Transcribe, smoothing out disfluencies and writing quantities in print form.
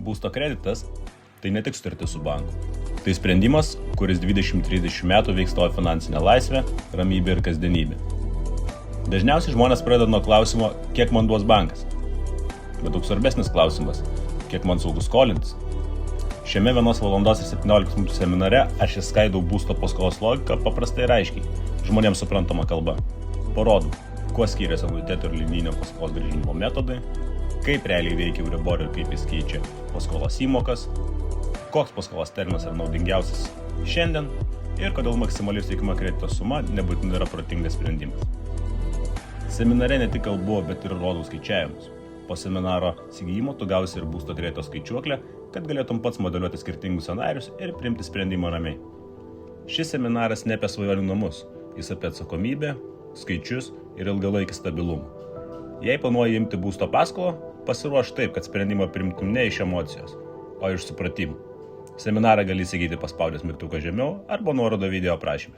Būsto kreditas – tai ne tik sutartis su banku. Tai sprendimas, kuris 20-30 metų veiks tavo finansinę laisvę, ramybę ir kasdienybę. Dažniausiai žmonės pradeda nuo klausimo, kiek man duos bankas. Bet daug svarbesnis klausimas, kiek man saugu skolintis. Šiame 1 valandos ir 17 minučių seminare aš įskaidau būsto paskolos logiką paprastai ir aiškiai, žmonėms suprantama kalba. Parodau, kuo skiriasi anuiteto ir linijinio paskolos grąžinimo metodai, kaip realiai veikia Euribor ir kaip jis keičia paskolos įmokas, koks paskolos terminas yra naudingiausias šiandien ir kodėl maksimali suteikiama kredito suma nebūtinai yra protingas sprendimas. Seminare ne tik kalbu, bet ir rodau skaičiavimus. Po seminaro įsigijimo tu gausi ir būsto kredito skaičiuoklę, kad galėtum pats modeliuoti skirtingus scenarius ir priimti sprendimą ramiai. Šis seminaras ne apie svajonių namus, jis apie atsakomybę, skaičius ir ilgalaikį stabilumą. Jei planuoji imti būsto paskolą, pasiruoš taip, kad sprendimą priimtum ne iš emocijos, o iš supratimo. Seminarą gali įsigyti paspaudęs mygtuką žemiau arba nuorodą video aprašyme.